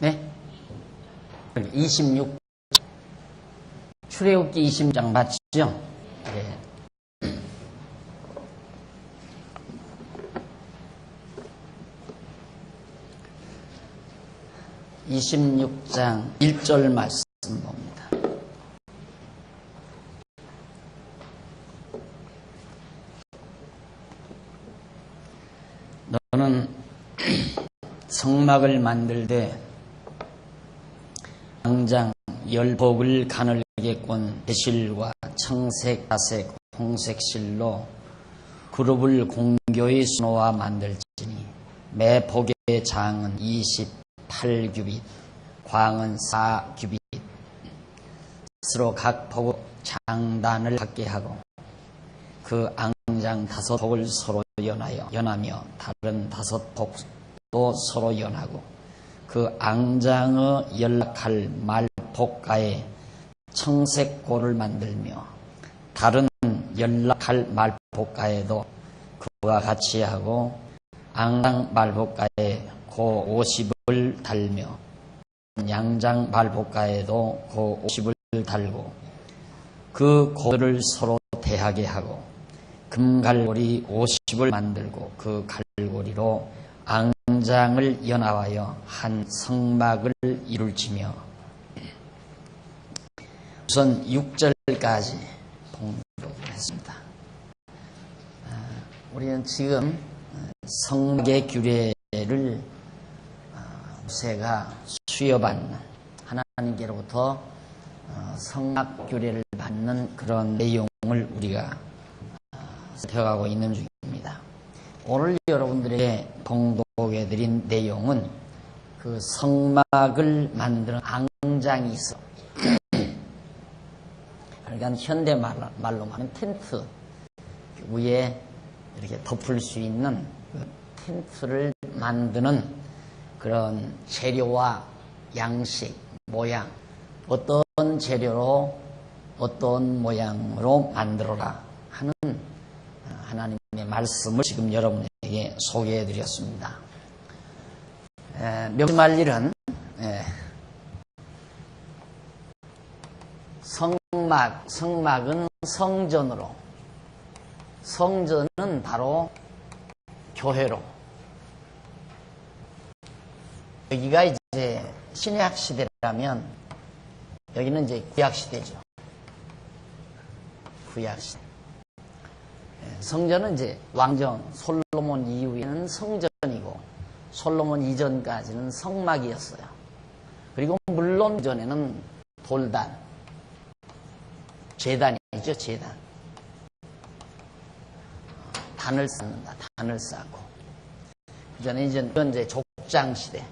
네? 26 출애굽기 20장 맞죠? 네. 26장 1절 말씀 봅니다. 너는 성막을 만들되 당장 열복을 가늘게 꼰 배실과 청색, 자색, 홍색 실로 그룹을 공교히 수놓아 만들지니 매 복의 장은 28규빗, 광은 4규빗, 스스로 각 복 장단을 갖게 하고 그 앙장 5복을 서로 연하며 다른 5복도 서로 연하고 그 앙장의 연락할 말복가에 청색고를 만들며 다른 연락할 말복가에도 그와 같이 하고 앙장 말복가에 고 50을 달며 양장 말복가에도 고 50을 달고 그 고를 서로 대하게 하고 금갈고리 50을 만들고 그 갈고리로 앙장을 연합하여 한 성막을 이룰지며. 우선 6절까지 봉독을 했습니다. 우리는 지금 성막의 규례를 모세가 수여받는, 하나님께로부터 성막 규례를 받는 그런 내용을 우리가 살펴가고 있는 중입니다. 오늘 여러분들에게 봉독해드린 내용은 그 성막을 만드는 앙장이 있어. 그러니까 현대말로 말하면 텐트 위에 이렇게 덮을 수 있는 그 텐트를 만드는 그런 재료와 양식, 모양, 어떤 재료로 어떤 모양으로 만들어라 하는 하나님의 말씀을 지금 여러분에게 소개해 드렸습니다. 명심할 일은 성막은 성전으로, 성전은 바로 교회로. 여기가 이제 신약 시대라면 여기는 이제 구약 시대죠. 구약 시대. 성전은 이제 왕정 솔로몬 이후에는 성전이고 솔로몬 이전까지는 성막이었어요. 그리고 물론 이전에는 돌단, 제단이죠, 제단. 단을 쌓는다, 단을 쌓고. 그 전에 이건 이제 족장 시대.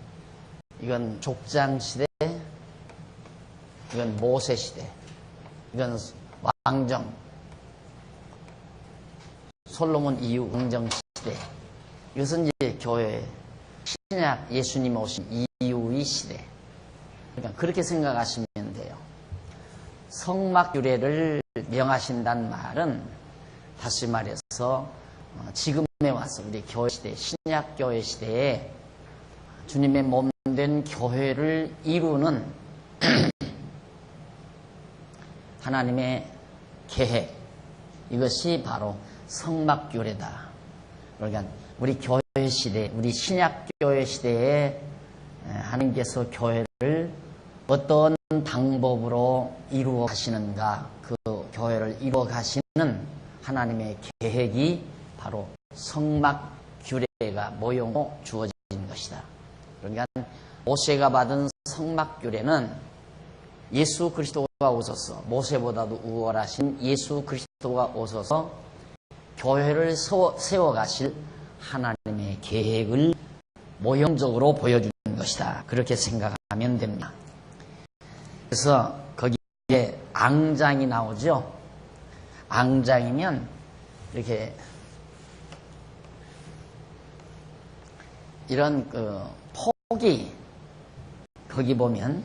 이건 족장 시대, 이건 모세 시대, 이건 왕정, 솔로몬 이후 왕정 시대. 이것은 이제 교회, 신약 예수님 오신 이후의 시대. 그러니까 그렇게 생각하시면 돼요. 성막 규례를 명하신다는 말은 다시 말해서 지금에 와서 우리 교회 시대, 신약 교회 시대에 주님의 몸된 교회를 이루는 하나님의 계획, 이것이 바로 성막규례다. 그러니까 우리 교회 시대, 우리 신약 교회 시대에 하나님께서 교회를 어떤 방법으로 이루어 가시는가, 그 교회를 이루어 가시는 하나님의 계획이 바로 성막규례가 모형으로 주어진 것이다. 그러니까 모세가 받은 성막규례는 예수 그리스도가 오셔서, 모세보다도 우월하신 예수 그리스도가 오셔서 교회를 세워가실 하나님의 계획을 모형적으로 보여주는 것이다. 그렇게 생각하면 됩니다. 그래서 거기에 앙장이 나오죠. 앙장이면 이렇게 이런 폭이, 거기 보면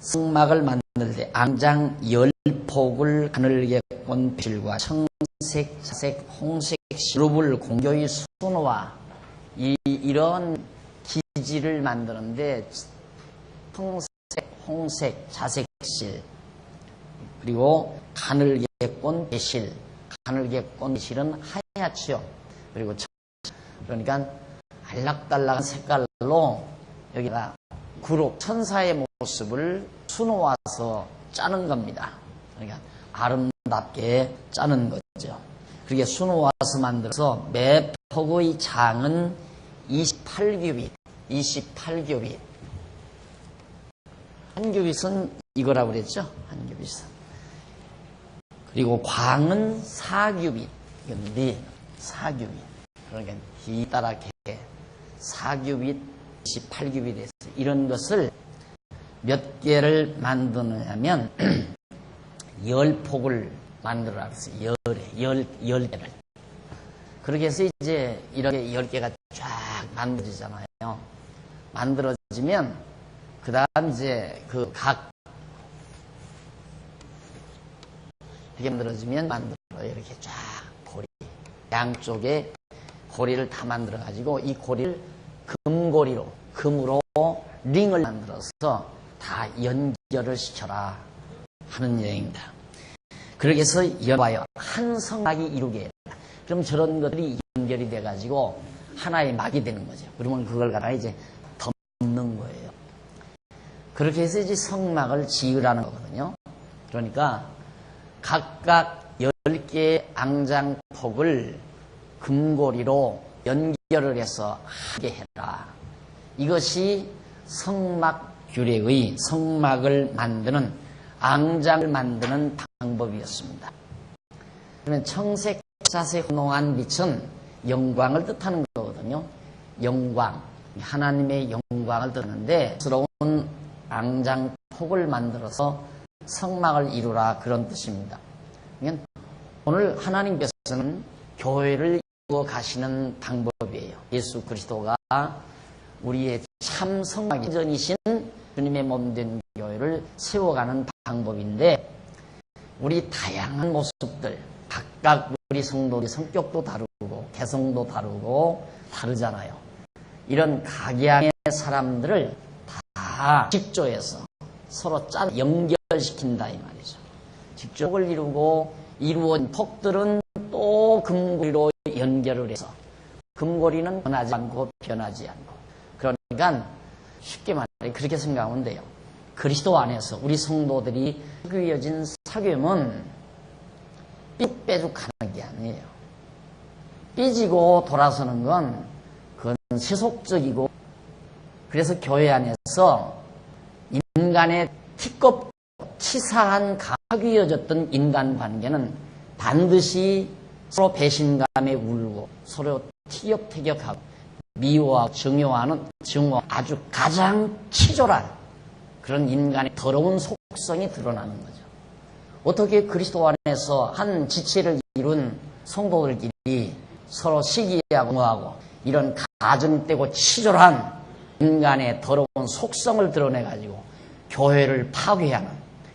성막을 만들 때 앙장 10폭을 가늘게 꼰 배실과 청색, 자색, 홍색 그룹을 공교히 수놓아 이런 지를 만드는데 청색, 홍색, 자색실, 그리고 가늘게꼰 배실, 가늘게꼰 배실은 하얗죠. 그리고 그러니까 알락달락한 색깔로 여기다 구록 천사의 모습을 수놓아서 짜는 겁니다. 그러니까 아름답게 짜는 거죠. 그렇게 수놓아서 만들어서 매 폭의 장은 28규빗, 28규빗. 한 규빗은 이거라고 그랬죠? 한 규빗은. 그리고 광은 4규빗. 이건 4규빗. 그러니까 뒤따라게 4규빗, 28규빗에서 이런 것을 몇 개를 만드느냐면 10폭을 만들어라 그랬어요. 10개를. 그렇게 해서 이제 이렇게 10개가 쫙 만들어지잖아요. 만들어지면 그 다음 이제 그 각 이렇게 만들어지면 이렇게 쫙 고리 양쪽에 고리를 다 만들어 가지고 이 고리를 금으로 링을 만들어서 다 연결을 시켜라 하는 여행입니다. 그렇게 해서 봐요. 한 성막이 이루게 해라. 그럼 저런 것들이 연결이 돼 가지고 하나의 막이 되는 거죠. 그러면 그걸 갖다가 이제 덮는 거예요. 그렇게 해서 이제 성막을 지으라는 거거든요. 그러니까 각각 10개의 앙장폭을 금고리로 연결을 해서 하게 해라. 이것이 성막 규례의 성막을 만드는 앙장을 만드는 방법이었습니다. 그러면 청색, 자색, 혼홍한 빛은 영광을 뜻하는 거거든요. 영광, 하나님의 영광을 뜻하는데 스러운 앙장폭을 만들어서 성막을 이루라 그런 뜻입니다. 그러니까 오늘 하나님께서는 교회를 이루어 가시는 방법이에요. 예수 그리스도가 우리의 참 성막이 전이신 주님의 몸된 교회를 세워가는 방법인데 우리 다양한 모습들 각각 우리 성도의 성격도 다르고 개성도 다르고 다르잖아요. 이런 각양의 사람들을 다 직조해서 서로 연결시킨다 이 말이죠. 직조를 이루고 이루어진 폭들은 또 금고리로 연결을 해서 금고리는 변하지 않고 그러니까 쉽게 말해 그렇게 생각하면 돼요. 그리스도 안에서 우리 성도들이 사귀어진 사귐은 삐빼죽하는 게 아니에요. 삐지고 돌아서는 건 그건 세속적이고 그래서 교회 안에서 인간의 티껍 치사한 사귀어졌던 인간관계는 반드시 서로 배신감에 울고 서로 티격태격하고 미워하고 증오 아주 가장 치졸한 그런 인간의 더러운 속성이 드러나는 거죠. 어떻게 그리스도 안에서 한 지체를 이룬 성도들끼리 서로 시기하고 뭐하고 이런 가증되고 치졸한 인간의 더러운 속성을 드러내가지고 교회를 파괴하는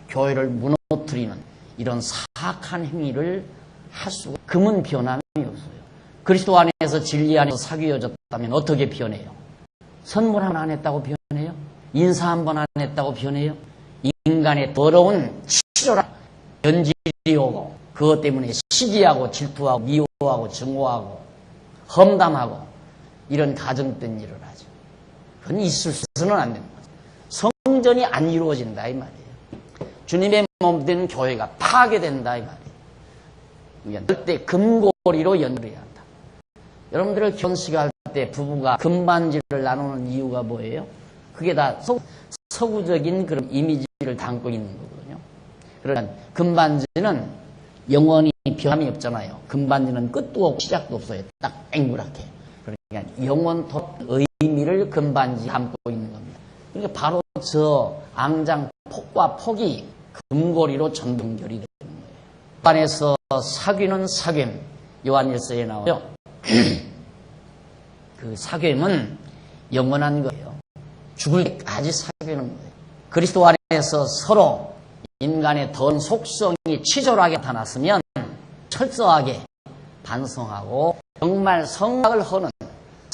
교회를 무너뜨리는 이런 사악한 행위를 할 수가 금은 변함이 없어요. 그리스도 안에서 진리 안에서 사귀어졌다면 어떻게 변해요? 선물 하나 안 했다고 변해요? 인사 한 번 안 했다고 변해요? 인간의 더러운 치졸한 변질이 오고 그것 때문에 시기하고 질투하고 미워하고 증오하고 험담하고 이런 가정된 일을 하죠. 그건 있어서는 안 되는 거죠. 성전이 안 이루어진다 이 말이에요. 주님의 몸된 교회가 파괴된다 이 말이에요. 절대 금고리로 연결해야 한다. 여러분들 결혼식할 때 부부가 금반지를 나누는 이유가 뭐예요? 그게 다 서구적인 그런 이미지를 담고 있는 거거든요. 그러니까 금반지는 영원히 변함이 없잖아요. 금반지는 끝도 없고 시작도 없어요. 딱 앵그랗게. 그러니까 영원토록 의미를 금반지에 담고 있는 겁니다. 그러니까 바로 저 앙장 폭과 폭이 금고리로 전부 연결이 되는 거예요. 안에서 사귀는 사귐 요한일서에 나오죠. 그 사귐은 영원한 거예요. 죽을 때까지 사귀는 거예요. 그리스도 안에서 서로 인간의 더러운 속성이 치졸하게 나타났으면 철저하게 반성하고 정말 성막을 허는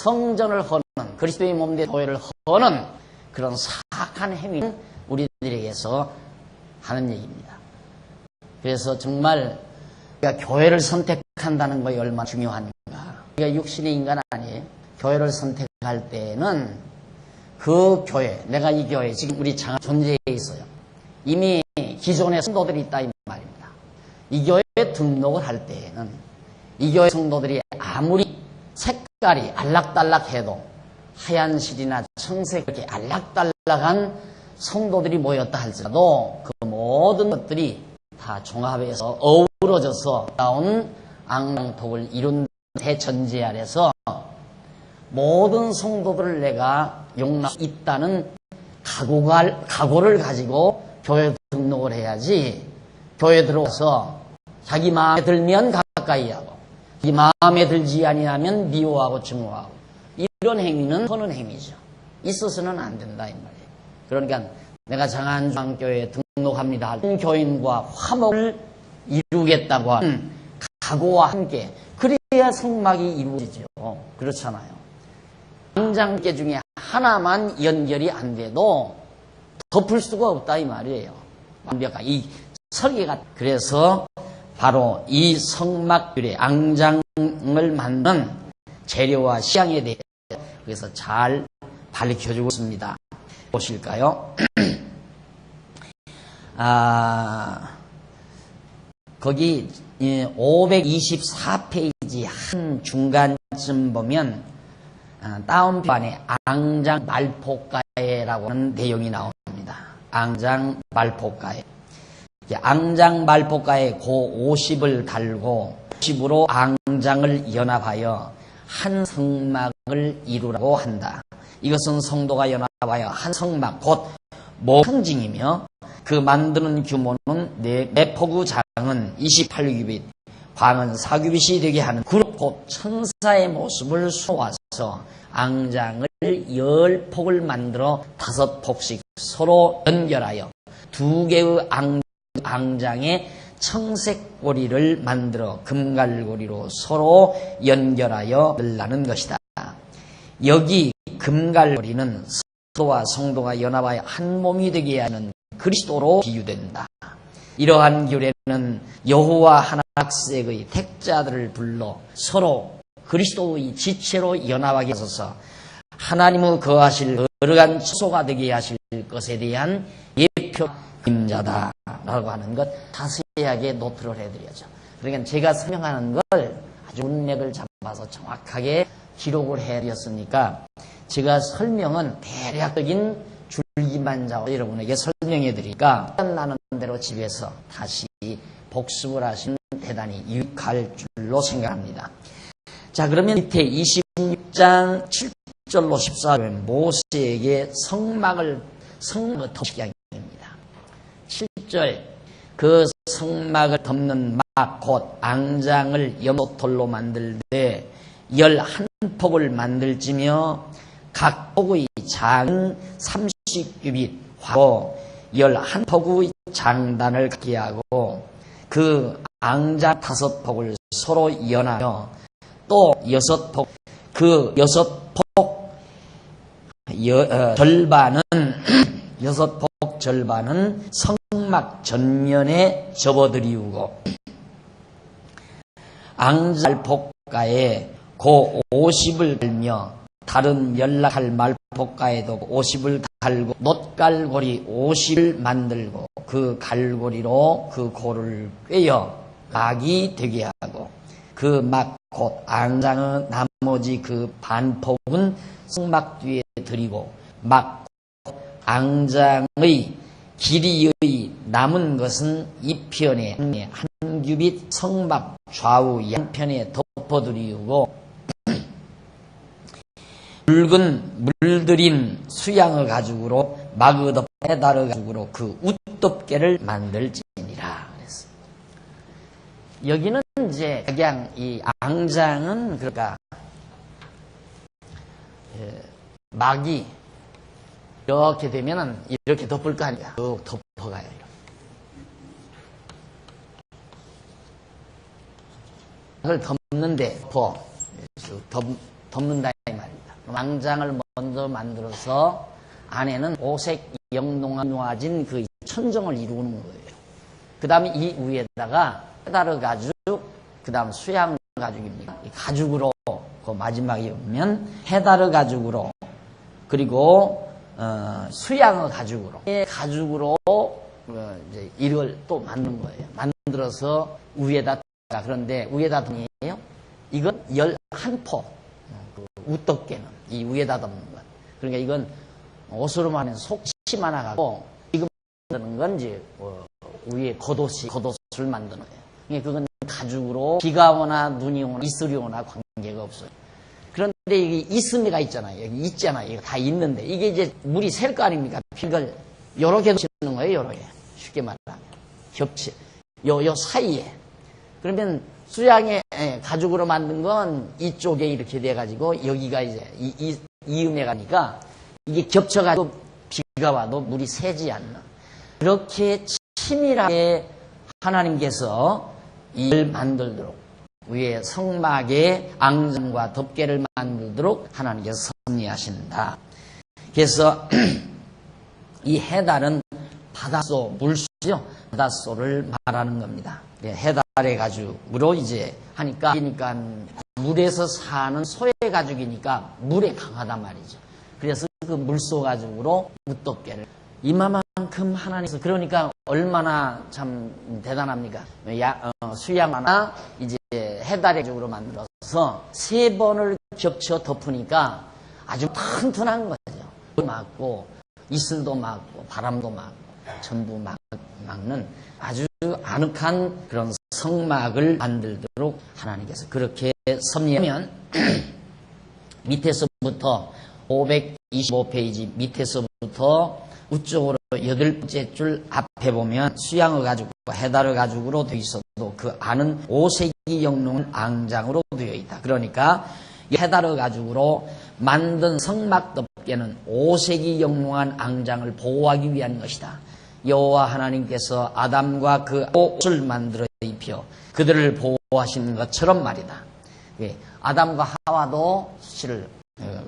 성전을 허는, 그리스도의 몸된 교회를 허는 그런 사악한 행위는 우리들에게서 하는 얘기입니다. 그래서 정말 우리가 교회를 선택한다는 것이 얼마나 중요한가. 우리가 육신의 인간 아니에요. 교회를 선택할 때는 그 교회, 내가 이 교회, 지금 우리 장안 존재해 있어요. 이미 기존의 성도들이 있다 이 말입니다. 이 교회에 등록을 할 때에는 이 교회 성도들이 아무리 색깔이 알락달락해도 하얀 실이나 청색 이렇게 알락달락한 성도들이 모였다 할지라도 그 모든 것들이 다 종합해서 어우러져서 나온 앙랑톡을 이룬 대전제 아래서 모든 성도들을 내가 용납할 수 있다는 각오를 가지고 교회 등록을 해야지, 교회 들어와서 자기 마음에 들면 가까이 하고 자기 마음에 들지 아니하면 미워하고 증오하고 이런 행위는 하는 행위죠. 있어서는 안 된다 이 말이에요. 그러니까 내가 장안중앙교회에 등록합니다 할 교인과 화목을 이루겠다고 하는 각오와 함께 그래야 성막이 이루어지죠. 그렇잖아요. 앙장계 중에 하나만 연결이 안 돼도 덮을 수가 없다 이 말이에요. 완벽한 이 설계가. 그래서 바로 이 성막들의 앙장을 만드는 재료와 시향에 대해서 그래서 잘 밝혀주고 있습니다. 보실까요? 거기 524페이지 한 중간쯤 보면 다운판에 앙장 말포가에라고 하는 내용이 나옵니다. 앙장 말포가에. 앙장 말포가에 고 50을 달고 50으로 앙장을 연합하여 한 성막을 이루라고 한다. 이것은 성도가 연합하여 한 성막 곧 모성징이며 그 만드는 규모는 내포구 장은 28규빗, 광은 4규빗이 되게 하는 그룹 곧 천사의 모습을 쏘아서 앙장을 10폭을 만들어 5폭씩 서로 연결하여 2개의 앙장에 청색고리를 만들어 금갈고리로 서로 연결하여 늘라는 것이다. 여기 금갈고리는 성도와 성도가 연합하여 한 몸이 되게 하는 그리스도로 비유된다. 이러한 규례는 여호와 하나님의 택자들을 불러 서로 그리스도의 지체로 연합하게 하소서. 하나님의 거하실 거룩한 처소가 되게 하실 것에 대한 예표 임자다라고 하는 것 자세하게 노트를 해드려야죠. 그러니까 제가 설명하는 걸 아주 문맥을 잡아서 정확하게 기록을 해드렸으니까 제가 설명은 대략적인 줄기만 잡아 여러분에게 설명해 드리니까 나는 대로 집에서 다시 복습을 하시는 대단히 유익할 줄로 생각합니다. 자, 그러면 밑에 26장 7절로 14절 모세에게 성막을 덮게 합니다. 7절 그 성막을 덮는 막 곧 앙장을 염소털로 만들되 11폭을 만들지며 각 폭의 장은 30규빗 하고 11폭의 장단을 갖게 하고 그 앙장 5폭을 서로 연하여 또 6폭 그 6폭 절반은 6폭 절반은 성막 전면에 접어들이우고 앙장말폭가에 고 50을 달며 다른 연락할 말폭가에도 50을 달고 놋갈고리 50을 만들고 그 갈고리로 그 고를 꿰어 막이 되게 하고 그 막 곧 앙장의 나머지 그 반폭은 성막 뒤에 들이고 막 앙장의 길이의 남은 것은 이편에 한 규빗 성막 좌우 양편에 덮어두리우고 붉은 물들인 수양의 가죽으로 막의 덮에 다르 가죽으로 그 웃덮개를 만들지니라. 그랬어. 여기는 이제 그냥 이 앙장은 그러니까 막이 이렇게 되면은 이렇게 덮을 거 아니야. 쭉 덮어가요. 그걸 덮는데 덮는다 이 말이야. 앙장을 먼저 만들어서 안에는 오색 영롱진 그 천정을 이루는 거예요. 그 다음에 이 위에다가 헤다르 가죽, 그 다음 수양 가죽입니다. 이 가죽으로 그 마지막에 보면 헤다르 가죽으로 그리고 수양의 가죽으로 가죽으로 이제 이걸 또 만든 거예요. 만들어서 위에다 그런데 위에다 덮니에요. 이건 11포 그 우떡게는 이 위에다 덮는 것. 그러니까 이건 옷으로 말하면 속치 많아 가고 지금 만드는 건 이제 위에 겉옷을 만드는 거예요. 그러니까 그건 가죽으로 비가 오나 눈이 오나 이슬이 오나 관계가 없어요. 그런데 이게 있음이가 있잖아요. 여기 있잖아요. 이거 다 있는데 이게 이제 물이 셀 거 아닙니까? 이걸 요렇게 치는 거예요. 요렇게 쉽게 말하면 겹치 요 사이에. 그러면 수양의 가죽으로 만든 건 이쪽에 이렇게 돼가지고 여기가 이제 이음에 가니까 이게 겹쳐가지고 비가 와도 물이 새지 않는 그렇게 치밀하게 하나님께서 이를 만들도록 위에 성막에 앙장과 덮개를 만들도록 하나님께서 섭리하신다. 그래서 이 해달은 바닷소, 물수죠. 바닷소를 말하는 겁니다. 해달의 가죽으로 이제 하니까 물에서 사는 소의 가죽이니까 물에 강하단 말이죠. 그래서 그 물소 가죽으로 무덮개를 이마만큼 하나님께서 그러니까 얼마나 참 대단합니까? 수양 하나 이제 해달의 가죽으로 만들어서 3번을 겹쳐 덮으니까 아주 튼튼한 거죠. 막고 이슬도 막고 바람도 막고 전부 막는 아주 아늑한 그런 성막을 만들도록 하나님께서 그렇게 섭리하면 밑에서부터 525페이지 밑에서부터 우쪽으로 8번째 줄 앞에 보면 수양의 가죽과 해달의 가죽으로 되어 있어도 그 안은 오색이 영롱한 앙장으로 되어 있다. 그러니까 해달의 가죽으로 만든 성막 덮개는 오색이 영롱한 앙장을 보호하기 위한 것이다. 여호와 하나님께서 아담과 그 옷을 만들어 입혀 그들을 보호하시는 것처럼 말이다. 아담과 하와도 수치를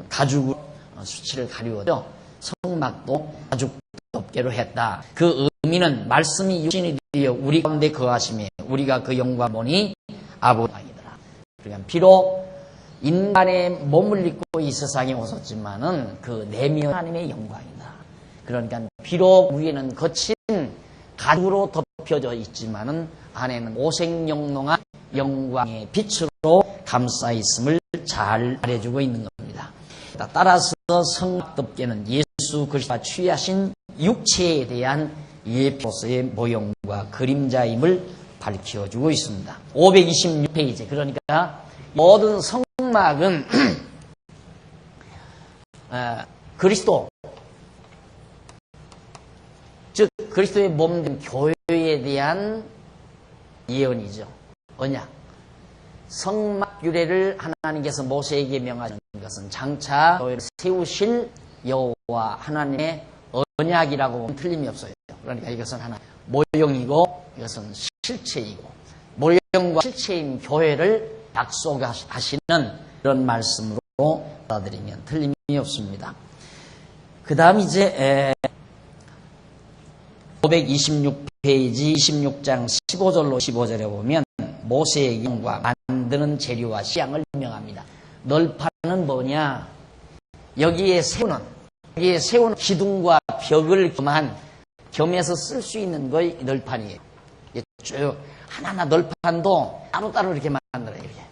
가죽으로 수치를 가리웠죠. 성막도 가죽 덮개로 했다. 그 의미는 말씀이 육신이 되어 우리 가운데 거하시며 우리가 그 영광 보니 아버지이더라. 그러니까 비록 인간의 몸을 입고 이 세상에 오셨지만은 그 내면 하나님의 영광이다. 그러니까 비록 위에는 거친 가죽으로 덮여져 있지만은 안에는 오색영롱한 영광의 빛으로 감싸 있음을 잘 말해주고 있는 겁니다. 따라서 성막 덮개는 예수 그리스도가 취하신 육체에 대한 예표로서의 모형과 그림자임을 밝혀주고 있습니다. 526페이지 그러니까 모든 성막은 그리스도 즉 그리스도의 몸된 교회에 대한 예언이죠. 언약. 성막 규례를 하나님께서 모세에게 명하신 것은 장차 교회를 세우실 여호와 하나님의 언약이라고 보면 틀림이 없어요. 그러니까 이것은 하나 모형이고 이것은 실체이고 모형과 실체인 교회를 약속하시는 그런 말씀으로 받아들이면 틀림이 없습니다. 그 다음 이제 526페이지 26장 15절로 15절에 보면 모세의 경과 만드는 재료와 시향을 명합니다. 널판은 뭐냐? 여기에 세우는 기둥과 벽을 겸해서 쓸 수 있는 거의 널판이에요. 쭉 하나하나 널판도 따로따로 이렇게 만들어요. 이렇게.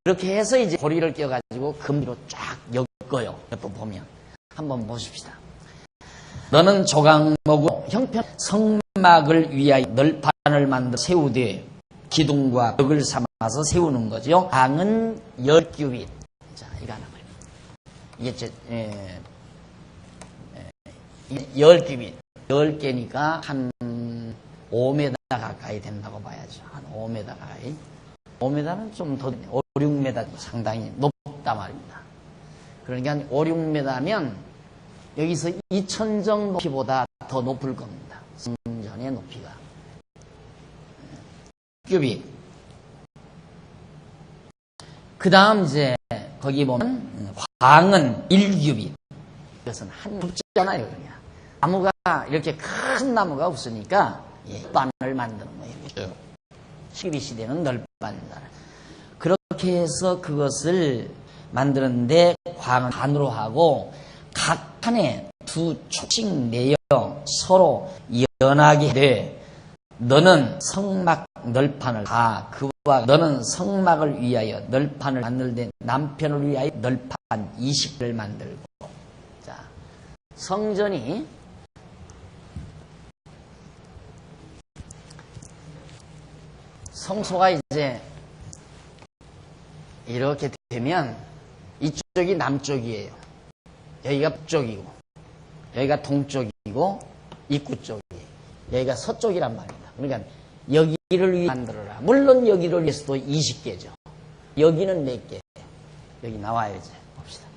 그렇게 해서 이제 고리를 껴가지고 금비로 쫙 엮어요. 또 보면 한번 보십시다. 너는 조각목으로 형편 성막을 위하여 널판을 만들어 세우되 기둥과 벽을 삼아서 세우는 거죠. 강은 10규빗. 자, 이거 하나 봐요. 이게 10규빗. 10개니까 한 5m 가까이 된다고 봐야죠. 한 5m 가까이. 5m는 좀 더, 5, 6m 상당히 높다 말입니다. 그러니까 5, 6m면 여기서 2천정 높이보다 더 높을 겁니다. 성전의 높이가. 규빗. 그 다음 이제 거기 보면 광은 일규빗. 이것은 한 굽잖아요, 그냥. 나무가 이렇게 큰 나무가 없으니까 반을 만드는 거예요. 12시대는 널빤이다. 그렇게 해서 그것을 만드는데 광은 반으로 하고 각 판에 두 촉씩 내어 서로 연하게 돼. 너는 성막 널판을 그와 너는 성막을 위하여 널판을 만들되 남편을 위하여 널판 20개를 만들고. 자, 성전이 성소가 이제 이렇게 되면 이쪽이 남쪽이에요. 여기가 북쪽이고 여기가 동쪽이고 입구 쪽이 여기가 서쪽이란 말입니다. 그러니까 여기를 위해 만들어라. 물론 여기를 위해서도 20개죠. 여기는 4개. 여기 나와요. 이제 봅시다.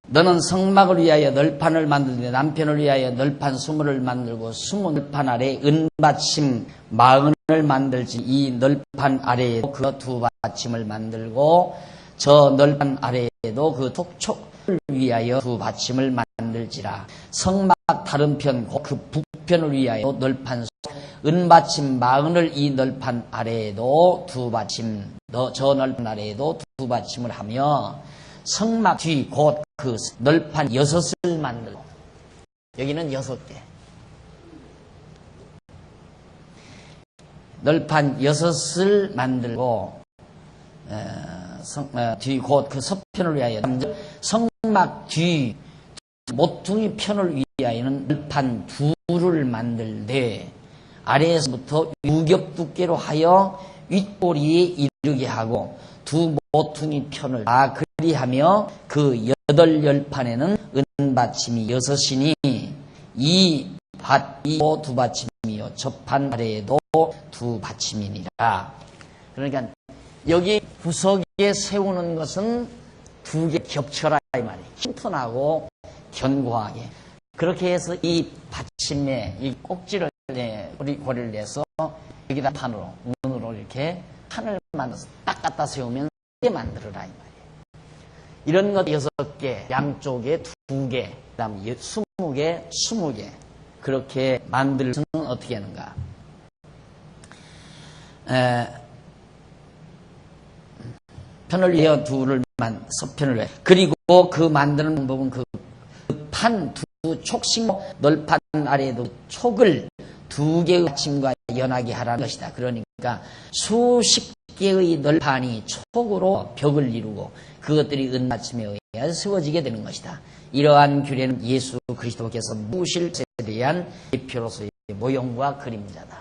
너는 성막을 위하여 널판을 만들되 남편을 위하여 널판 20을 만들고 20 널판 아래 은받침 40을 만들지. 이 널판 아래에도 그 두 받침을 만들고 저 널판 아래에도 그 촉촉을 위하여 두 받침을 만들지라. 성막 다른 편 그 북편을 위하여 널판 은받침 40을 이 널판 아래에도 두 받침 저 널판 아래에도 두 받침을 하며 성막 뒤 곧 그 널판 6을 만들고 여기는 6개 널판 6을 만들고 뒤 곧 그 서편을 위하여 성막 뒤 모퉁이 편을 위하여는 널판 2를 만들되 아래에서부터 유겹 두께로 하여 윗꼬리에 이르게 하고 두 모퉁이 편을 다 그리하며 그 8열판에는 은받침이 6이니 이 두 받침이요 저판 아래에도 두 받침이니라. 그러니까 여기 구석에 세우는 것은 2개 겹쳐라 이 말이에요. 튼튼하고 견고하게. 그렇게 해서 이 받침에 이 꼭지를 고리를 내서 여기다 판으로 문으로 이렇게 판을 만들어서 딱 갖다 세우면 2개 만들어라 이 말이에요. 이런 것 6개, 양쪽에 2개, 그 다음 20개, 20개 그렇게 만들 수는 어떻게 하는가? 편을 위하여 서편을 해. 그리고 그 만드는 방법은 그 판 두 촉씩 널판 아래에도 촉을 2개의 받침과 연하게 하라는 것이다. 그러니까 수십 개의 널판이 촉으로 벽을 이루고 그것들이 은받침에 의해 세워지게 되는 것이다. 이러한 규례는 예수 그리스도께서 무실 세에 대한 대표로서의 모형과 그림자다.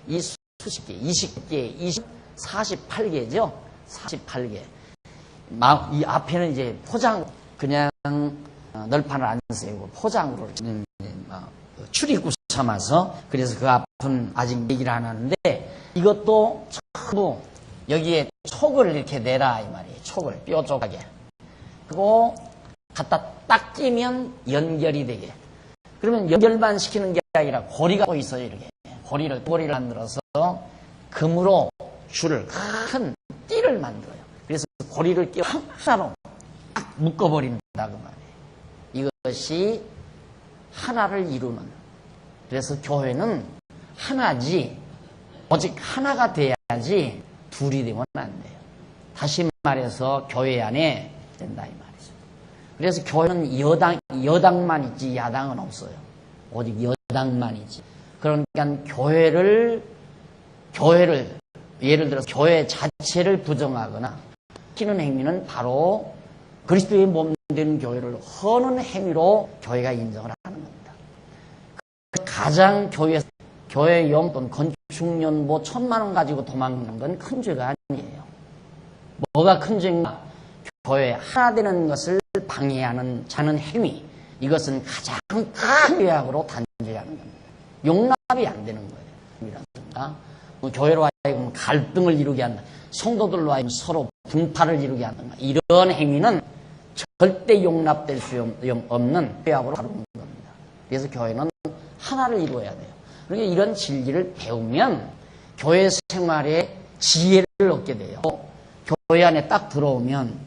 이 수십 개, 20개, 48개죠. 48개. 이 앞에는 이제 포장, 그냥 널판을 안 세우고 포장으로 출입구 삼아서, 그래서 그 앞은 아직 얘기를 안 하는데, 이것도 전부 여기에 촉을 이렇게 내라 이 말이에요. 촉을 뾰족하게. 그리고 갖다 딱 끼면 연결이 되게. 그러면 연결만 시키는 게 아니라 고리가 또 있어요. 이렇게 고리를 만들어서 금으로 줄을 큰 띠를 만들어요. 그래서 고리를 끼워 하나로 딱 묶어버린다 그 말이에요. 이것이 하나를 이루는. 그래서 교회는 하나지, 오직 하나가 돼야지 둘이 되면 안 돼요. 다시 말해서 교회 안에 된다 이 말이죠. 그래서 교회는 여당만 있지 야당은 없어요. 오직 여당만 있지. 그러니까 교회를 예를 들어서 교회 자체를 부정하거나 시키는 행위는 바로 그리스도의 몸 된 교회를 허는 행위로 교회가 인정을 하는 겁니다. 가장 교회 용돈 건축연보 1,000만 원 가지고 도망가는 건 큰 죄가 아니에요. 뭐가 큰 죄인가? 교회 하나 되는 것을 방해하는 자는 행위. 이것은 가장 큰 죄악으로 단죄하는 겁니다. 용납이 안 되는 거예요. 교회로 하여금 갈등을 이루게 한다. 성도들로 하여금 서로 분파를 이루게 한다. 이런 행위는 절대 용납될 수 없는 죄악으로 다루는 겁니다. 그래서 교회는 하나를 이루어야 돼요. 그러니까 이런 진리를 배우면 교회 생활에 지혜를 얻게 돼요. 교회 안에 딱 들어오면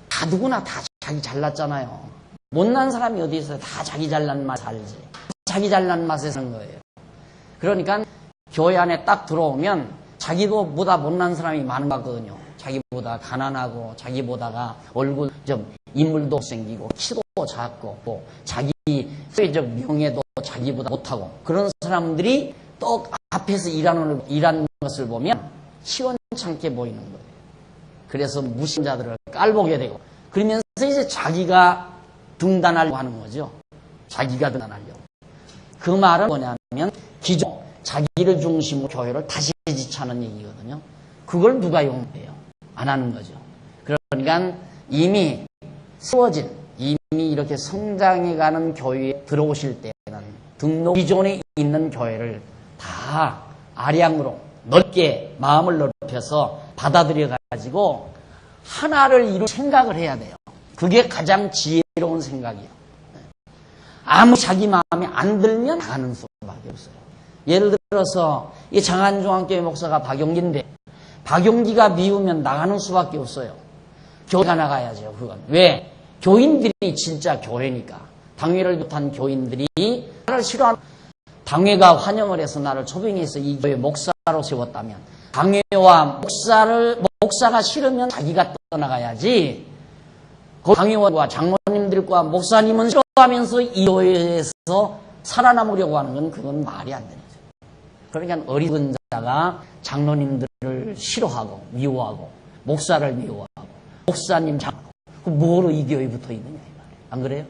다 누구나 다 자기 잘났잖아요. 못난 사람이 어디 있어요? 다 자기 잘난 맛 살지. 자기 잘난 맛에 사는 거예요. 그러니까 교회 안에 딱 들어오면 자기도 보다 못난 사람이 많은 거거든요. 자기보다 가난하고 자기보다가 얼굴 좀 인물도 생기고 키도 작고 또 자기 사회적 명예도 자기보다 못하고 그런 사람들이 또 앞에서 일하는 것을 보면 시원찮게 보이는 거예요. 그래서 무신자들을 깔보게 되고 그러면서 이제 자기가 등단하려고 하는 거죠. 자기가 등단하려고. 그 말은 뭐냐면 기존 자기를 중심으로 교회를 다시 지차는 얘기거든요. 그걸 누가 용해요? 안 하는 거죠. 그러니까 이미 세워진 이미 이렇게 성장해가는 교회에 들어오실 때는 등록 기존에 있는 교회를 다 아량으로 넓게 마음을 넓혀서 받아들여 가지고 하나를 이룰 생각을 해야 돼요. 그게 가장 지혜로운 생각이에요. 아무 자기 마음에 안 들면 나가는 수밖에 없어요. 예를 들어서 이 장안중앙교회 목사가 박용기인데 박용기가 미우면 나가는 수밖에 없어요. 교회가 나가야죠. 그건 왜? 교인들이 진짜 교회니까. 당회를 비롯한 교인들이 나를 싫어하는 당회가 환영을 해서 나를 초빙해서 이 교회 목사로 세웠다면 당회와 목사가 싫으면 자기가 떠나가야지. 그 당회원과 장로님들과 목사님은 싫어하면서 이 교회에서 살아남으려고 하는 건 그건 말이 안 되는 거죠. 그러니까 어리석은 자가 장로님들을 싫어하고 미워하고 목사를 미워하고 목사님 장로 그 뭐로 이 교회에 붙어 있느냐 이 말이에요. 안 그래요?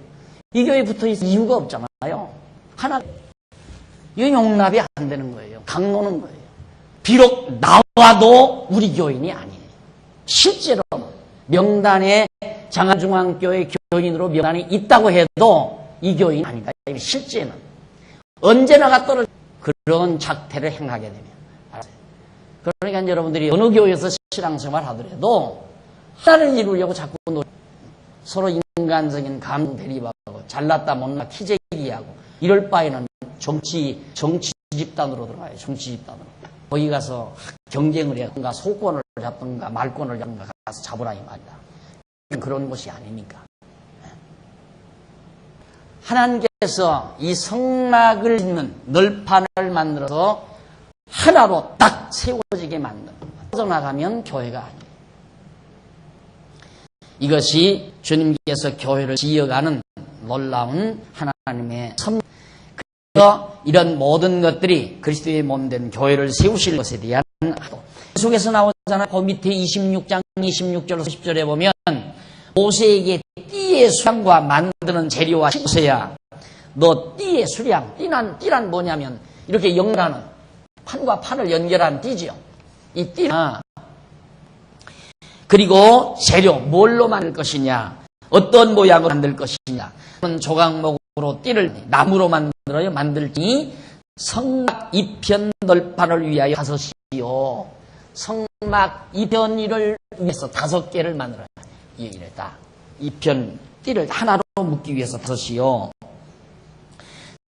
이 교회에 붙어 있을 이유가 없잖아요. 하나 이 용납이 안 되는 거예요. 강노는 거예요. 비록 나와도 우리 교인이 아니에요. 실제로 명단에 장안중앙교회 교인으로 명단에 있다고 해도 이 교인이 아니다. 실제는 언제나가 떨어져 그런 작태를 행하게 되면 알았어요. 그러니까 여러분들이 어느 교회에서 신앙생활 하더라도 하나를 이루려고 자꾸 서로 인간적인 감정 대립하고 잘났다 못났다 키재기하고 이럴 바에는 정치 집단으로 들어가요. 정치 집단으로. 거기 가서 경쟁을 해든가 소권을 잡든가 말권을 잡든가 가서 잡으라 이 말이다. 그런 곳이 아니니까. 하나님께서 이 성막을 짓는 널판을 만들어서 하나로 딱 세워지게 만드는 거예요. 빠져나가면 교회가 아니에요. 이것이 주님께서 교회를 지어가는 놀라운 하나님의 섭리. 그래서 이런 모든 것들이 그리스도의 몸된 교회를 세우실 것에 대한 하도. 속에서 나오잖아요. 그 밑에 26장 26절 30절에 보면 모세에게 띠의 수량과 만드는 재료와 모세야 너 띠의 수량 띠란 뭐냐면 이렇게 연결하는 판과 판을 연결한 띠지요. 이 띠나 그리고 재료 뭘로 만들 것이냐 어떤 모양으로 만들 것이냐 조각목으로 띠를 나무로 만들어요. 만들지 성막 이편 널판을 위하여 5이요. 성막 이편을 위해서 5개를 만들어요. 이랬다. 이편 띠를 하나로 묶기 위해서 5이요.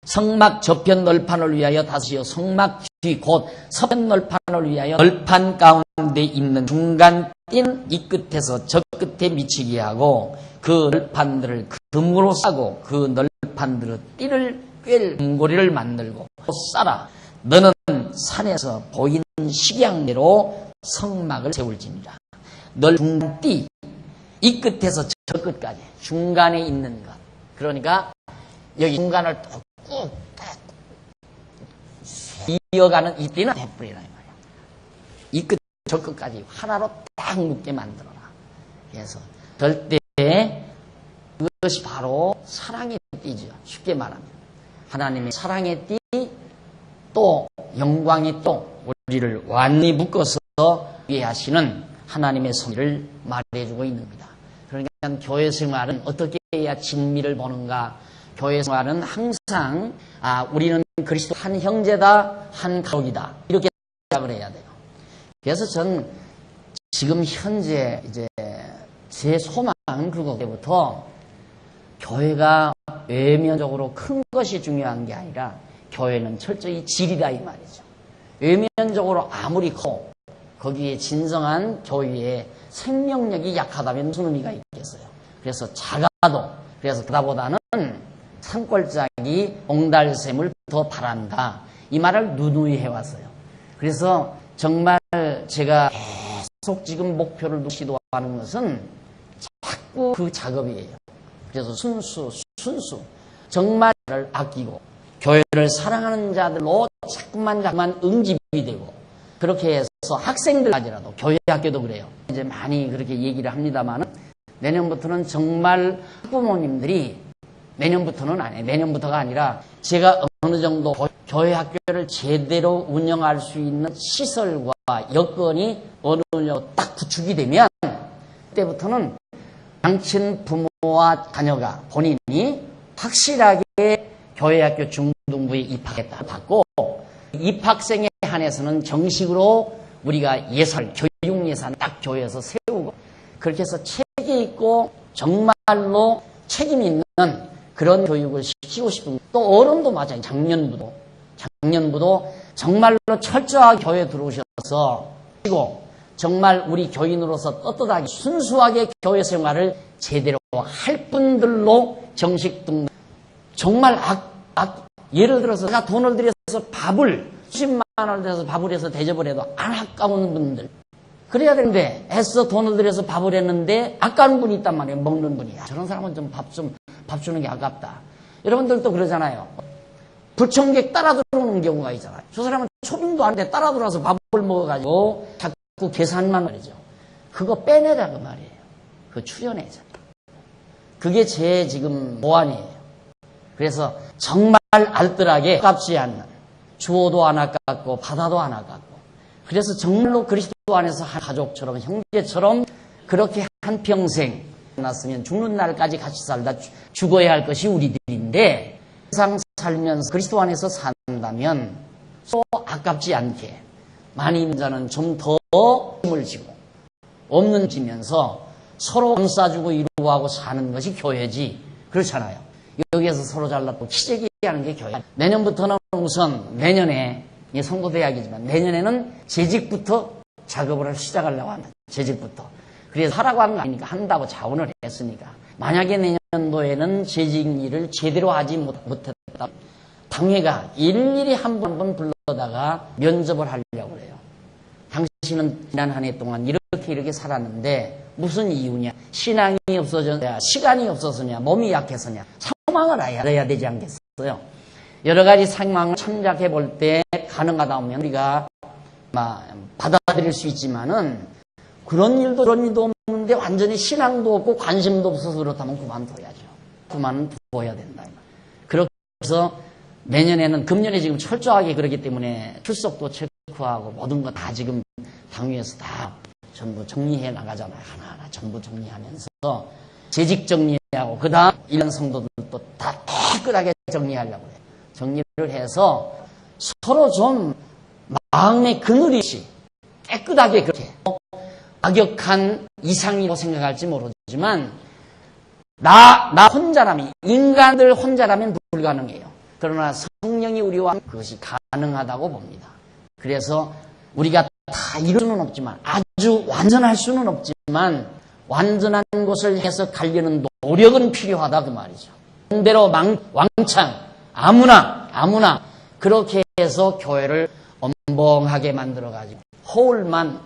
성막 저편 널판을 위하여 5이요. 성막 뒤 곧 서편 널판을 위하여 널판 가운데 있는 중간 띠는 이 끝에서 저 끝에 미치게 하고 그 널판들을 금으로 싸고 그 널판들의 띠를 꿰 금고리를 만들고 싸라. 너는 산에서 보이는 식양대로 성막을 세울지니라. 널 중간 띠 이 끝에서 저 끝까지 중간에 있는 것. 그러니까 여기 중간을 꾹 이어가는 이 띠는 대뿔이라 이 말이야. 이 끝 저 끝까지 하나로 딱 묶게 만들어라. 그래서 절대 그것이 바로 사랑의 띠죠. 쉽게 말하면 하나님의 사랑의 띠 또 영광의 또 우리를 완전히 묶어서 이해하시는 하나님의 섭리를 말해주고 있는 겁니다. 그러니까 교회 생활은 어떻게 해야 진미를 보는가? 교회 생활은 항상 우리는 그리스도 한 형제다, 한 가족이다 이렇게 생각을 해야 돼요. 그래서 전 지금 현재 이제 제 소망은 그거부터 교회가 외면적으로 큰 것이 중요한 게 아니라 교회는 철저히 질이다 이 말이죠. 외면적으로 아무리 커 거기에 진정한 교회의 생명력이 약하다면 무슨 의미가 있겠어요? 그래서 작아도, 그래서 그다보다는 산골짜기 옹달샘을 더 바란다. 이 말을 누누이 해왔어요. 그래서 정말 제가 계속 지금 목표를 두고 하는 것은 자꾸 그 작업이에요. 그래서 순수. 정말 아끼고 교회를 사랑하는 자들로 자꾸만 응집이 되고, 그렇게 해서 학생들까지라도, 교회 학교도 그래요. 이제 많이 그렇게 얘기를 합니다만, 내년부터는 정말 학부모님들이, 내년부터는 아니에요. 내년부터가 아니라 제가 어느 정도 교회 학교를 제대로 운영할 수 있는 시설과 여건이 어느 정도 딱 구축이 되면, 그때부터는 양친 부모와 자녀가 본인이 확실하게 교회 학교 중등부에 입학했다 받고, 입학생에 한해서는 정식으로 우리가 교육 예산 딱 교회에서 세우고, 그렇게 해서 책이 있고 정말로 책임 있는 그런 교육을 시키고 싶은, 또 어른도 마찬가지. 작년부도 정말로 철저하게 교회에 들어오셔서, 그리고 정말 우리 교인으로서 떳떳하게 순수하게 교회 생활을 제대로 할 분들로 정식 등록. 정말 예를 들어서 내가 돈을 들여서 밥을 수십만 원을 들여서 밥을 해서 대접을 해도 안 아까운 분들, 그래야 되는데 애써 돈을 들여서 밥을 했는데 아까운 분이 있단 말이에요. 먹는 분이. 저런 사람은 좀 밥 주는 게 아깝다. 여러분들도 그러잖아요. 불청객 따라 들어오는 경우가 있잖아요. 저 사람은 초빙도 안 돼 따라 들어와서 밥을 먹어가지고 자꾸 계산만 말이죠. 그거 빼내자 그 말이에요. 그거 출연해자. 그게 제 지금 모안이에요. 그래서 정말 알뜰하게 아깝지 않는, 주어도 안 아깝고 받아도 안 아깝고, 그래서 정말로 그리스도 안에서 한 가족처럼 형제처럼 그렇게 한평생 만났으면 죽는 날까지 같이 살다 죽어야 할 것이 우리들인데, 세상 살면서 그리스도 안에서 산다면 또 아깝지 않게 많이 있는 자는 좀 더 힘을 지고 없는 지면서 서로 감싸주고 이루고하고 사는 것이 교회지. 그렇잖아요. 여기에서 서로 잘났고 키재기 하는 게 교회. 내년부터는 우선, 내년에 선거대학이지만 내년에는 재직부터 작업을 시작하려고 합니다. 재직부터. 그래서 하라고 한 거 아니니까 한다고 자원을 했으니까. 만약에 내년도에는 재직 일을 제대로 하지 못했다, 당회가 일일이 한 번 불러다가 면접을 하려고 그래요. 당신은 지난 한 해 동안 이렇게 살았는데 무슨 이유냐? 신앙이 없어졌냐? 시간이 없어서냐? 몸이 약해서냐? 상황을 알아야 되지 않겠어요? 여러 가지 상황을 참작해 볼 때 가능하다면 우리가 받아들일 수 있지만은, 그런 일도 없는데 완전히 신앙도 없고 관심도 없어서 그렇다면 그만둬야죠. 그만둬야 된다. 그래서 내년에는, 금년에 지금 철저하게 그렇기 때문에 출석도 체크하고 모든 거 다 지금 당위에서 다 전부 정리해 나가잖아요. 하나하나 전부 정리하면서 재직 정리하고, 그 다음 일반 성도들도 다 깨끗하게 정리하려고 해요. 정리를 해서 서로 좀 마음의 그늘이 깨끗하게, 그렇게 악역한 이상이라고 생각할지 모르지만, 나 혼자라면, 인간들 혼자라면 불가능해요. 그러나 성령이 우리와 그것이 가능하다고 봅니다. 그래서 우리가 다 이룰 수는 없지만, 아주 완전할 수는 없지만, 완전한 것을 해서 가려는 노력은 필요하다 그 말이죠. 반대로 왕창 아무나 그렇게 해서 교회를 엄벙하게 만들어가지고 허울만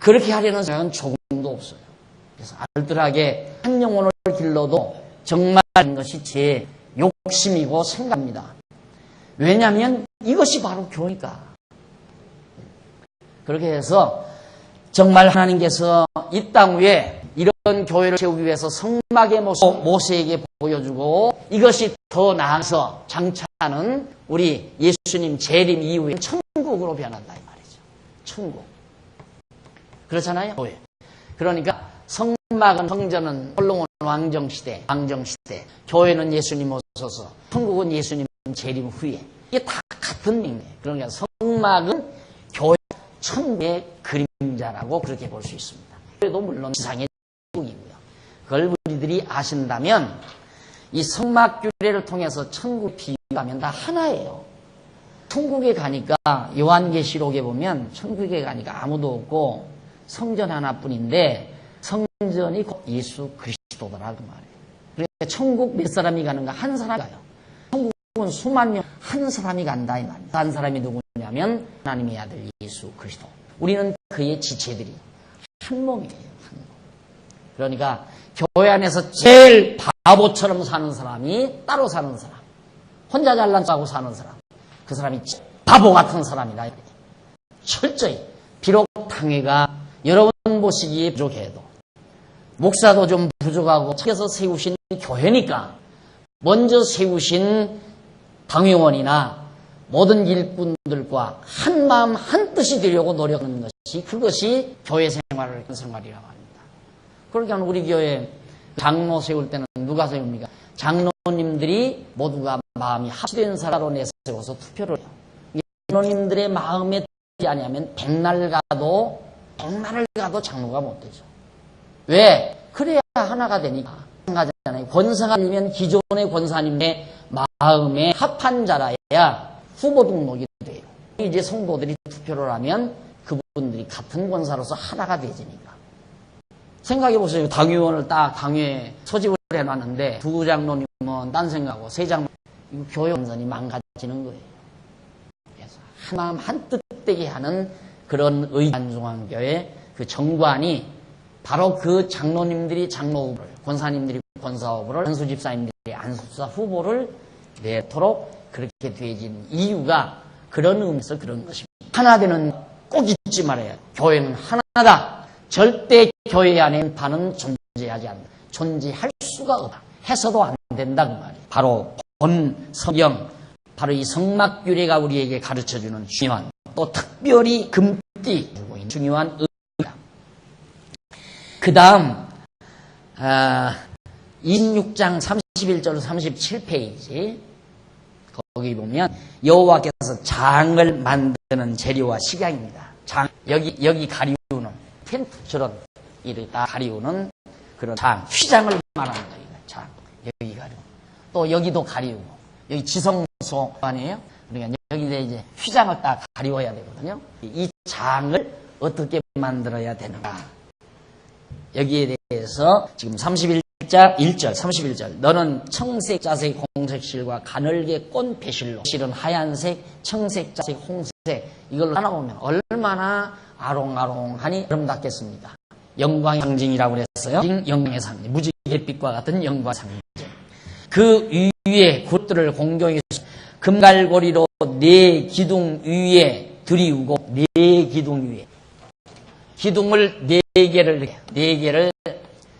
그렇게 하려는 생각은 조금도 없어요. 그래서 알뜰하게 한 영혼을 길러도 정말 것이 제 욕심이고 생각입니다. 왜냐하면 이것이 바로 교회니까. 그렇게 해서 정말 하나님께서 이 땅 위에 이런 교회를 세우기 위해서 성막의 모습 모세에게 보여주고, 이것이 더 나아서 장차는 우리 예수님 재림 이후에 천국으로 변한다 이 말이죠. 천국. 그렇잖아요. 교회. 그러니까 성막은, 성전은 솔로몬 왕정시대, 교회는 예수님 오셔서, 천국은 예수님 재림 후에. 이게 다 같은 의미예요. 그러니까 성막은 교회, 천국의 그림자라고 그렇게 볼 수 있습니다. 그래도 물론 지상의 천국이고요. 그걸 우리들이 아신다면 이 성막 규례를 통해서 천국 비유하면 다 하나예요. 천국에 가니까, 요한계시록에 보면 천국에 가니까 아무도 없고 성전 하나뿐인데, 성전이 곧 예수 그리스도더라 그 말이에요. 그러니까 천국 몇 사람이 가는가? 한 사람이 가요. 천국은 수만 명 한 사람이 간다 이 말이에요. 한 사람이 누구냐면 하나님의 아들 예수 그리스도. 우리는 그의 지체들이 한 몸이에요. 한 몸. 그러니까 교회 안에서 제일 바보처럼 사는 사람이 따로 사는 사람, 혼자 잘난 척하고 사는 사람, 그 사람이 바보 같은 사람이다. 철저히 비록 당회가 여러분 보시기에 부족해도 목사도 좀 부족하고 책에서 세우신 교회니까 먼저 세우신 당회원이나 모든 일꾼들과 한 마음 한 뜻이 되려고 노력하는 것이 그것이 교회 생활이라고 합니다. 그러니까 우리 교회 장로 세울 때는 누가 세웁니까? 장로님들이 모두가 마음이 합치된 사람으로 내세워서 투표를 해요. 장로님들의 마음에 들지 아니하면 백날을 가도 장로가 못 되죠. 왜? 그래야 하나가 되니까. 마찬가지잖아요. 권사가 아니면 기존의 권사님의 마음에 합한 자라야 후보 등록이 돼요. 이제 성도들이 투표를 하면 그분들이 같은 권사로서 하나가 되지니까. 생각해 보세요. 당의원을 딱 당회에 소집을 해놨는데 두 장로님은 딴 생각하고 세 장로 이거 교회 완전히 망가지는 거예요. 그래서 한 마음 한 뜻 되게 하는 그런 의안중앙교회 그 정관이 바로 그 장로님들이 장로 후보를, 권사님들이 권사 후보를, 안수집사님들이 안수집사 후보를 내도록 그렇게 되어진 이유가 그런 의미에서 그런 것입니다. 하나 되는 꼭 잊지 말아야 돼요. 교회는 하나다. 절대 교회 안에 반은 존재하지 않는다. 존재할 수가 없다. 해서도 안 된다 그 말이에요. 바로 본 성경, 바로 이 성막규례가 우리에게 가르쳐주는 중요한 또 특별히 금띠 주고 있는 중요한 의미입니다. 그 다음 26장 31절 37페이지 거기 보면 여호와께서 장을 만드는 재료와 식양입니다. 장 여기 가리우는 텐트처럼 이를 다 가리우는 그런 장, 휘장을 말하는 거예요. 장 여기 가리우. 또 여기도 가리우고 여기 지성소 아니에요? 그러니까 여기 이제 휘장을 딱 가리워야 되거든요. 이 장을 어떻게 만들어야 되는가? 여기에 대해서 지금 31절 31절 너는 청색, 자색, 홍색실과 가늘게 꼰 배실로 실은 하얀색, 청색, 자색, 홍색 이걸로 하나 보면 얼마나 아롱아롱하니 아름답겠습니까? 영광의 상징이라고 그랬어요. 영광의 상징, 무지갯빛과 같은 영광의 상징. 그 위에 굿들을 공경해서 금갈고리로 네 기둥 위에 들이우고 네 기둥 위에 기둥을 네 개를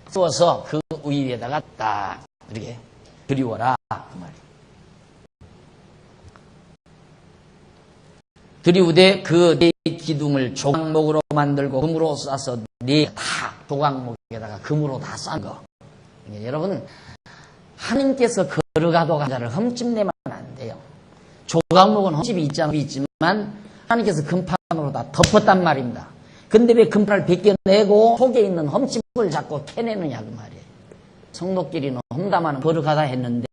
쏘아서 그 위에다가 딱 이렇게 들이워라 그 말이에요. 들이우되 그 네 기둥을 조각목으로 만들고 금으로 싸서 네 다 조각목에다가 금으로 다 싼 거. 그러니까 여러분 하나님께서 거르가도 가자를 흠집내면 안 돼요. 조각목은 흠집이 있지만 하나님께서 금판으로 다 덮었단 말입니다. 근데 왜 금판을 벗겨내고 속에 있는 흠집을 자꾸 캐내느냐 그 말이에요. 성도끼리는 험담하는 거르가다 했는데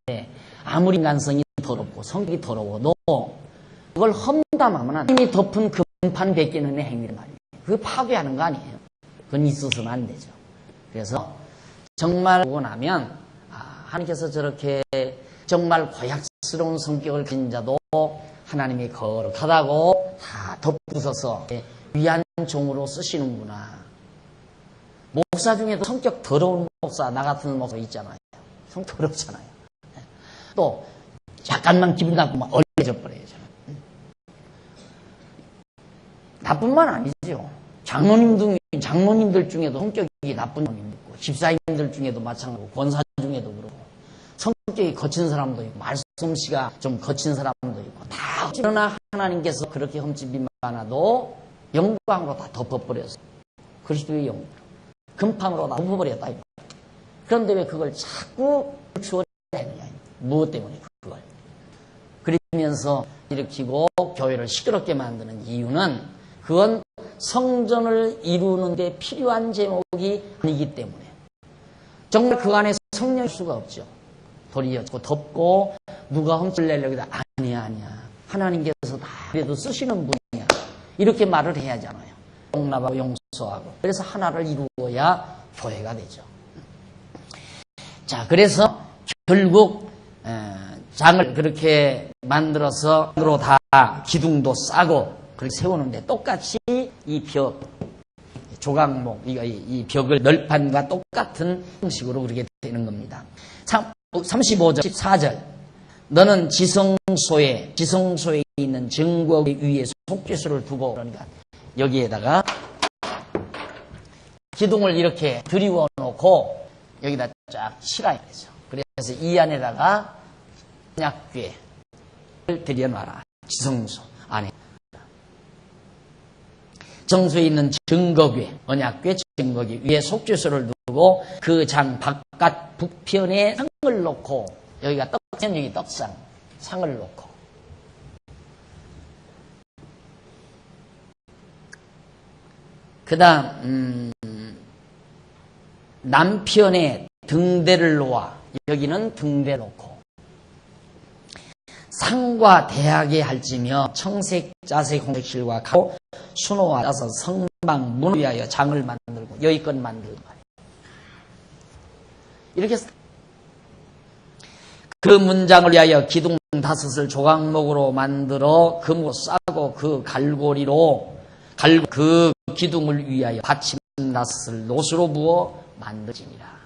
아무리 인간성이 더럽고 성격이 더러워도 그걸 험담하면 하나님이 덮은 금판 벗기는 행위란 말이에요. 그거 파괴하는 거 아니에요. 그건 있어서는 안 되죠. 그래서 정말 보고 나면 하나님께서 저렇게 정말 고약스러운 성격을 가진 자도 하나님이 거룩하다고 다 덧부숴서 위안 종으로 쓰시는구나. 목사 중에도 성격 더러운 목사, 나 같은 목사 있잖아요. 성격 더럽잖아요. 또 약간만 기분 나쁘면 얼려져 버려요. 나뿐만 아니죠. 장로님들 중에도 성격이 나쁜 놈이 있고 집사님들 중에도 마찬가지고 권사 중에도 그렇고 성격이 거친 사람도 있고 말솜씨가 좀 거친 사람도 있고 다. 그러나 하나님께서 그렇게 흠집이 많아도 영광으로 다 덮어버렸어요. 그리스도의 영광 금판으로 다 덮어버렸다. 그런데 왜 그걸 자꾸 추월했느냐. 무엇 때문에 그걸 그러면서 일으키고 교회를 시끄럽게 만드는 이유는 그건 성전을 이루는 데 필요한 제목이 아니기 때문에 정말 그 안에 성령일 수가 없죠. 돌이 덮고 누가 흠집을 내려고 해도 아니야 하나님께서 다 그래도 쓰시는 분이야 이렇게 말을 해야 하잖아요. 용납하고 용서하고. 그래서 하나를 이루어야 교회가 되죠. 자, 그래서 결국 장을 그렇게 만들어서 으로 다 기둥도 싸고 그렇게 세우는데 똑같이 이 벽, 조각목, 이 벽을 널판과 똑같은 형식으로 그렇게 되는 겁니다. 35절, 14절. 너는 지성소에 있는 증거 위에 속죄소를 두고, 그러니까 여기에다가 기둥을 이렇게 들이워 놓고 여기다 쫙 칠해야 되죠. 그래서 이 안에다가 언약궤를 들여놔라. 지성소 안에. 정소에 있는 증거궤, 언약궤 증거궤 위에 속죄소를 두고 그 장 바깥 북편에 상을 놓고, 여기가 떡상, 여기 떡상, 상을 놓고. 그 다음, 남편에 등대를 놓아, 여기는 등대 놓고, 상과 대하게 할지며 청색, 자색, 홍색실과 가고 순호와 짜서 성막 문을 위하여 장을 만들고 여의껏 만들고 이렇게 그 문장을 위하여 기둥 5을 조각목으로 만들어 금으로 싸고 그 갈고리로 그 기둥을 위하여 받침 5을 놋으로 부어 만들지니라.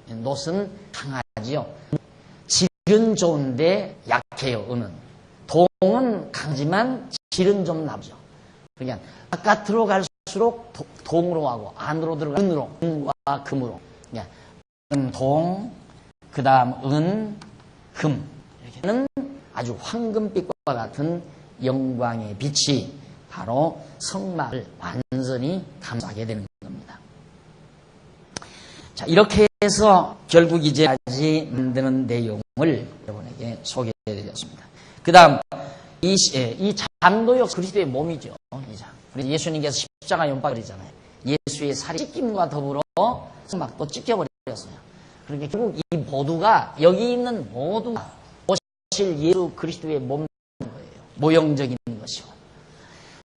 놋은 강하지요. 질은 좋은데 약해요. 은은. 동은 강하지만 질은 좀 나쁘죠. 그러니까 바깥으로 갈수록 동으로 하고 안으로 들어가 은으로, 은과 금으로. 그러니까 동, 그 다음 은, 금. 이렇게는 아주 황금빛과 같은 영광의 빛이 바로 성막을 완전히 감싸게 되는 겁니다. 자, 이렇게 해서 결국 이제까지 만드는 내용을 여러분에게 소개해드렸습니다. 그 다음, 이 장도 역시 그리스도의 몸이죠. 이 장. 그래서 예수님께서 십자가 연박이잖아요. 예수의 살이 찢김과 더불어 성막도 찢겨버렸어요. 그러니까 결국 이 모두가, 여기 있는 모두가 오실 예수 그리스도의 몸인 거예요. 모형적인 것이고.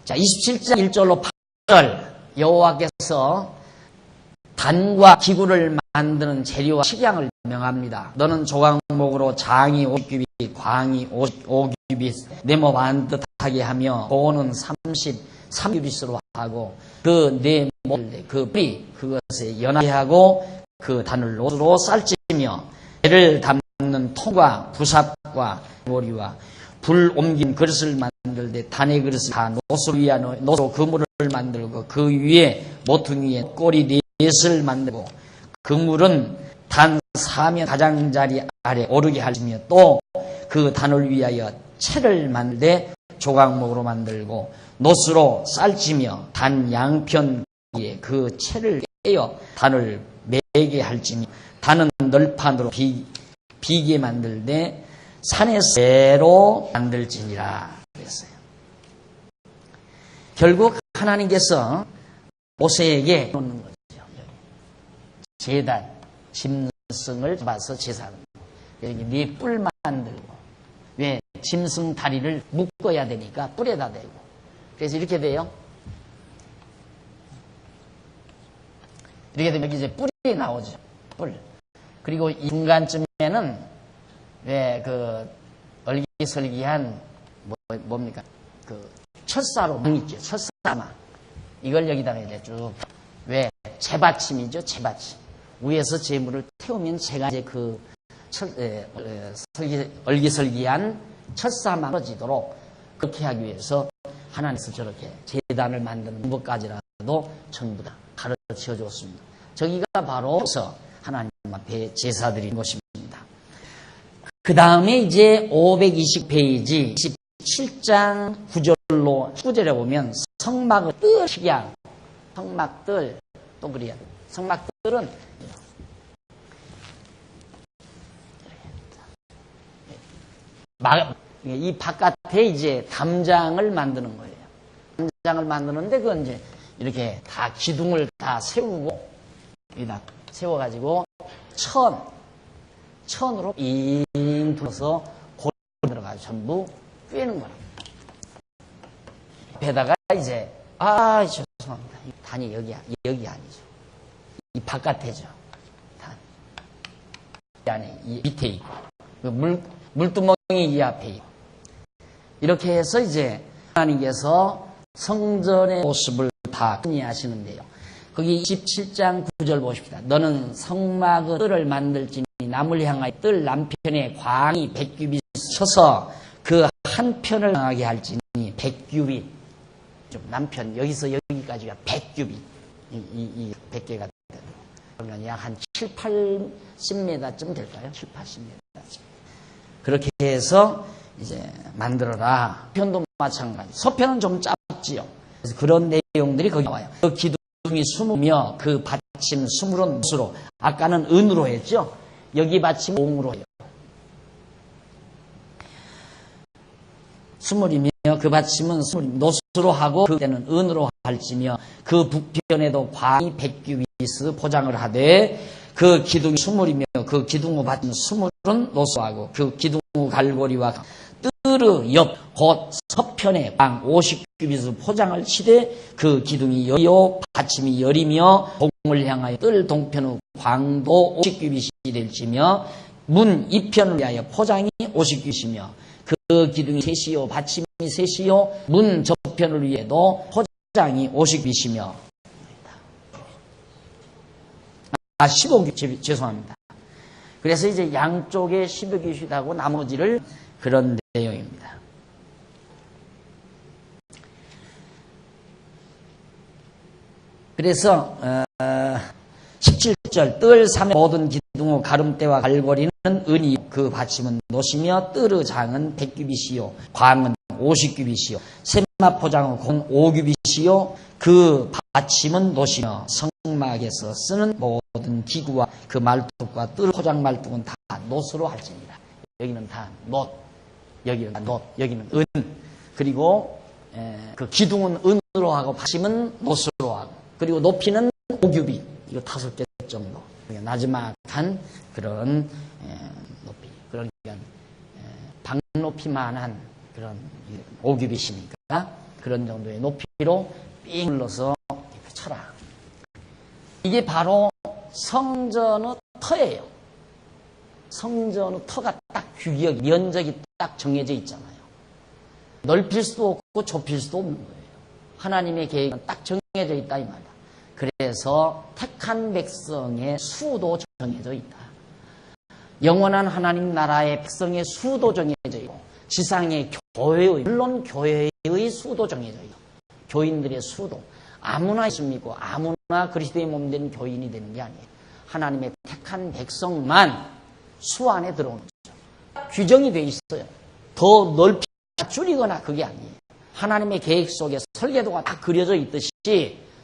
자, 27장 1절로 8절, 여호와께서 단과 기구를 만드는 재료와 식양을 명합니다. 너는 조각목으로 장이 50규빗, 광이 55규빗, 네모 반듯하게 하며 고는 33규빗으로 하고 그 네모 그 뿌리 그것에 연하게 하고 그 단을 놋으로 쌀찌며 배를 담는 통과 부삽과 머리와 불 옮긴 그릇을 만들 때 단의 그릇을 다 놋으로 위하여 놋으로 그물을 만들고 그 위에 모퉁이에 꼬리 넷을 만들고 그물은 단 사면 가장자리 아래 오르게 하시며 또 그 단을 위하여 채를 만들 때 조각목으로 만들고 놋으로 쌀찌며 단 양편 위에 그 채를 떼어 단을 매게 할지니 단은 널판으로 비게 만들 때 산에서 배로 만들지니라 그랬어요. 결국 하나님께서 모세에게 놓는 거죠. 제단, 짐승을 잡아서 제사하는 거. 여기 네 뿔 만들고. 왜? 짐승 다리를 묶어야 되니까 뿔에다 대고. 그래서 이렇게 돼요. 이렇게 되면 이제 뿔이 나오죠. 뿔. 그리고 이 중간쯤에는 왜 그 얼기설기한 뭡니까? 그 철사로 막 있죠. 철사막. 이걸 여기다가 이제 쭉. 왜? 재받침이죠. 재받침. 위에서 재물을 태우면 제가 이제 그 얼기설기한 철사망 떨어지도록 그렇게 하기 위해서 하나님께서 저렇게 제단을 만드는 방법까지라도 전부 다 가르쳐 줬습니다. 저기가 바로 하나님 앞에 제사 드리는 것입니다. 그 다음에 이제 520페이지 17장 9절로 19절에 보면 성막을 뜰 식양, 성막들 또 그래야 돼요. 성막들은 이 바깥에 이제 담장을 만드는 거예요. 담장을 만드는데 그건 이제 이렇게 다 기둥을 다 세우고 여기다 세워가지고 천으로 잉 둘러서 골 들어가서 전부 꿰는 거랍니다. 배다가 이제 죄송합니다. 단이 여기 아니죠. 이 바깥에죠. 이 안에, 이 밑에 있고. 물두멍이 이 앞에 있고. 이렇게 해서 이제 하나님께서 성전의 모습을 다 정리하시는데요. 거기 27장 9절 보십시다. 너는 성막의 뜰을 만들지니 남을 향하여 뜰 남편의 광이 100규빗 쳐서 그 한 편을 향하게 할지니 100규빗. 좀 남편 여기서 여기까지가 100규빗. 이 100개가 되도록. 그러면 약 한 7, 80m쯤 될까요? 7, 80m쯤. 그렇게 해서 이제 만들어라. 서편도 마찬가지. 서편은 좀 짧지요. 그래서 그런 내용들이 거기 나와요. 그 기둥이 20며 그 받침 20은 노수로. 아까는 은으로 했죠. 여기 받침 옹으로 해요. 20이며 그 받침은 노수로 하고 그때는 은으로 할지며 그 북편에도 광이 100규빗 포장을 하되 그 기둥이 20이며 그 기둥의 받침 20은 노수하고 그 기둥의 갈고리와 뜰의 옆 곧 서편에 광 50규빗을 포장을 치되 그 기둥이 열이요 받침이 열이며 동을 향하여 뜰 동편의 광도 50규빗이 될지며 문 이편을 위하여 포장이 50규빗이며 그 기둥이 셋이요 받침이 셋이요 문 저편을 위해도 포장이 50규빗이며 15규빗 죄송합니다. 그래서 이제 양쪽에 15규빗 하고 나머지를 그런 내용입니다. 그래서 17절 뜰 3의 모든 기둥의 가름대와 갈고리는 은이 그 받침은 노시며 뜰의 장은 100규빗이요 광은 50규빗이요 세마 포장의 공 5규빗이요 그 받침은 노시며 성막에서 쓰는 모든 기구와 그 말뚝과 뜰 포장 말뚝은 다 노수로 할지니라. 여기는 다 노, 여기는 다 노, 여기는 은. 그리고 그 기둥은 은으로 하고 받침은 노수로 하고 그리고 높이는 5규빗. 이거 5개 정도. 나지막한 그런 높이. 그러니까 방높이만한 그런 5규빗이니까 그런 정도의 높이로 삥 눌러서 이렇게 쳐라. 이게 바로 성전의 터예요. 성전의 터가 딱 규격, 면적이 딱 정해져 있잖아요. 넓힐 수도 없고 좁힐 수도 없는 거예요. 하나님의 계획은 딱 정해져 있다 이 말이야. 그래서 택한 백성의 수도 정해져 있다. 영원한 하나님 나라의 백성의 수도 정해져 있고 지상의 교회의 물론 교회의 수도 정해져 있고 교인들의 수도 아무나 있습니까? 아무나 그리스도의 몸 된 교인이 되는 게 아니에요. 하나님의 택한 백성만 수 안에 들어오는 거죠. 규정이 돼 있어요. 더 넓히 줄이거나 그게 아니에요. 하나님의 계획 속에 설계도가 다 그려져 있듯이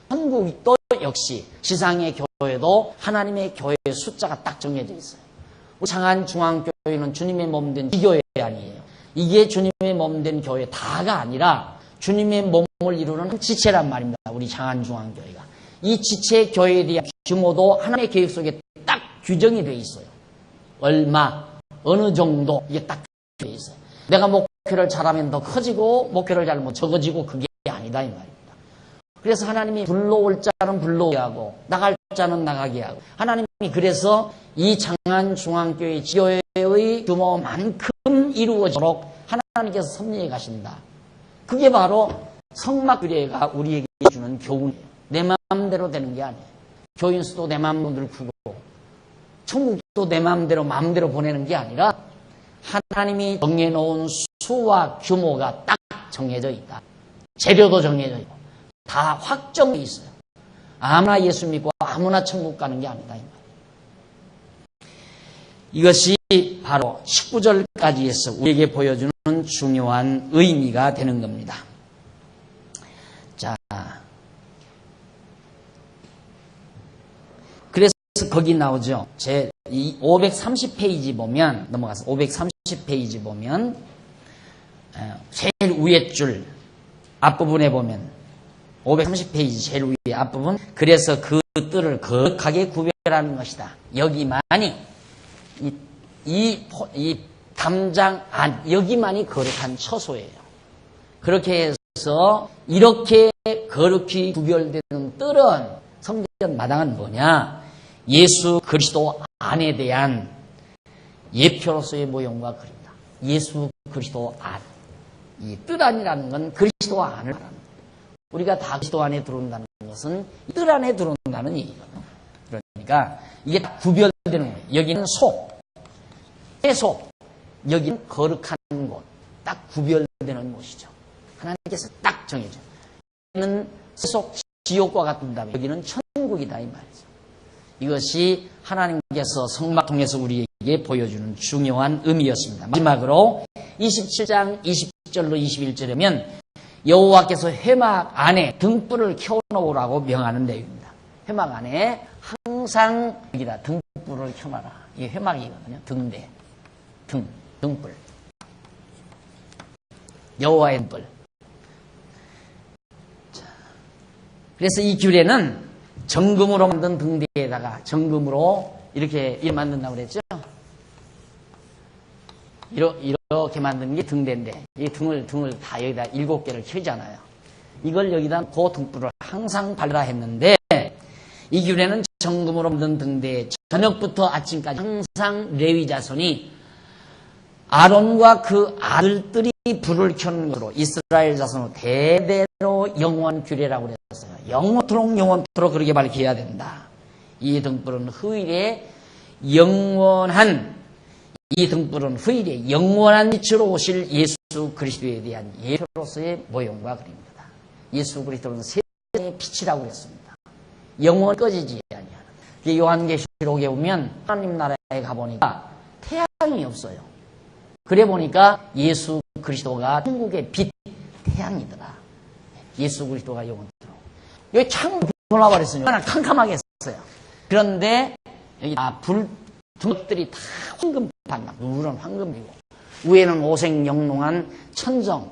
천국도 역시 지상의 교회도 하나님의 교회의 숫자가 딱 정해져 있어요. 우리 장안중앙교회는 주님의 몸 된 지교회 아니에요. 이게 주님의 몸 된 교회 다가 아니라 주님의 몸을 이루는 한 지체란 말입니다. 우리 장안중앙교회가. 이 지체 교회에 대한 규모도 하나님의 계획 속에 딱 규정이 되어 있어요. 얼마, 어느 정도 이게 딱 되어 있어요. 내가 목회를 잘하면 더 커지고 목회를 잘하면 적어지고 그게 아니다 이 말입니다. 그래서 하나님이 불러올 자는 불러오게 하고 나갈 자는 나가게 하고 하나님이 그래서 이 장안중앙교회 지교회의 규모만큼 이루어지도록 하나님께서 섭리해 가신다. 그게 바로 성막교회가 우리에게 주는 교훈이에요. 내 마음대로 되는 게 아니에요. 교인 수도 내 마음대로 크고 천국도 내 마음대로 보내는 게 아니라 하나님이 정해놓은 수와 규모가 딱 정해져 있다. 재료도 정해져 있고 다 확정돼 있어요. 아무나 예수 믿고 아무나 천국 가는 게 아니다. 이것이 바로 19절까지 해서 우리에게 보여주는 중요한 의미가 되는 겁니다. 자, 그래서 거기 나오죠. 제 530페이지 보면 넘어가서 530페이지 보면 제일 위에 줄 앞부분에 보면 530페이지 제일 위에 앞부분 그래서 그 뜰을 거룩하게 구별하는 것이다. 여기만이 이 담장 안 여기만이 거룩한 처소예요. 그렇게 해서 이렇게 거룩히 구별되는 뜰은 성전 마당은 뭐냐? 예수 그리스도 안에 대한 예표로서의 모형과 그림이다. 예수 그리스도 안. 이 뜻 안이라는 건 그리스도 안을 말하는 거예요. 우리가 다 그리스도 안에 들어온다는 것은 뜻 안에 들어온다는 얘기거든요. 그러니까 이게 딱 구별되는 거예요. 여기는 속, 속, 여기는 거룩한 곳, 딱 구별되는 곳이죠. 하나님께서 딱 정해져. 여기는 속 지옥과 같은 다음에 여기는 천국이다 이 말이죠. 이것이 하나님께서 성막 통해서 우리에게 보여주는 중요한 의미였습니다. 마지막으로 27장 20절로 21절이면 여호와께서 회막 안에 등불을 켜놓으라고 명하는 내용입니다. 회막 안에 항상 여기다 등불을 켜놔라. 이게 회막이거든요. 등대, 등불. 여호와의 등불. 자, 그래서 이 규례는 정금으로 만든 등대에다가 정금으로 이렇게 만든다고 그랬죠. 이렇게 만든 게 등대인데 이 등을 다 여기다 7개를 켜잖아요. 이걸 여기다 그 등불을 항상 발라 했는데 이 규례는 정금으로 만든 등대에 저녁부터 아침까지 항상 레위 자손이 아론과 그 아들들이 불을 켜는 것으로 이스라엘 자손으로 대대로 영원한 규례라고 그랬어요. 영원토록 그렇게 밝혀야 된다. 이 등불은 후일에 영원한 빛으로 오실 예수 그리스도에 대한 예표로서의 모형과 그림입니다. 예수 그리스도는 세상의 빛이라고 그랬습니다. 영원 꺼지지 아니하는. 요한계시록에 보면 하나님 나라에 가보니까 태양이 없어요. 그래 보니까 예수 그리스도가 천국의 빛, 태양이더라. 예수 그리스도가 영원토록. 여기 창 돌아버렸어요. 하나 캄캄하게 했어요. 그런데 여기 등들이 다 황금판, 누런 황금이고 위에는 오색영롱한 천정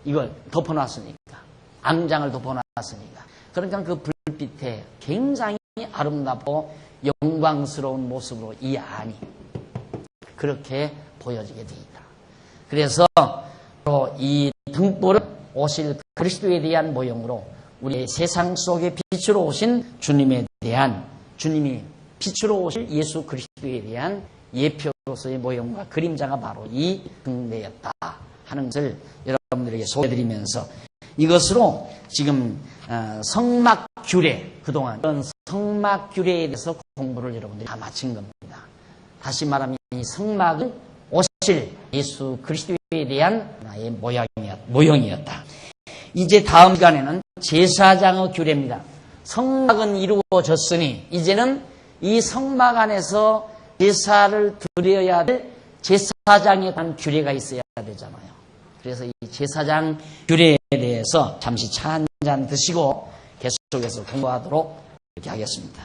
이걸 덮어놨으니까 암장을 덮어놨으니까 그러니까 그 불빛에 굉장히 아름답고 영광스러운 모습으로 이 안이 그렇게 보여지게 되어 있다. 그래서 이 등불은 오실 그리스도에 대한 모형으로 우리의 세상 속에 빛으로 오신 주님에 대한 주님이 빛으로 오실 예수 그리스도에 대한 예표로서의 모형과 그림자가 바로 이 등대였다 하는 것을 여러분들에게 소개해드리면서 이것으로 지금 성막 규례 그동안 그런 성막 규례에 대해서 공부를 여러분들이 다 마친 겁니다. 다시 말하면 이 성막은 오실 예수 그리스도에 대한 하나의 모형이었다. 이제 다음 시간에는 제사장의 규례입니다. 성막은 이루어졌으니 이제는 이 성막 안에서 제사를 드려야 될 제사장에 대한 규례가 있어야 되잖아요. 그래서 이 제사장 규례에 대해서 잠시 차 한잔 드시고 계속해서 공부하도록 이렇게 하겠습니다.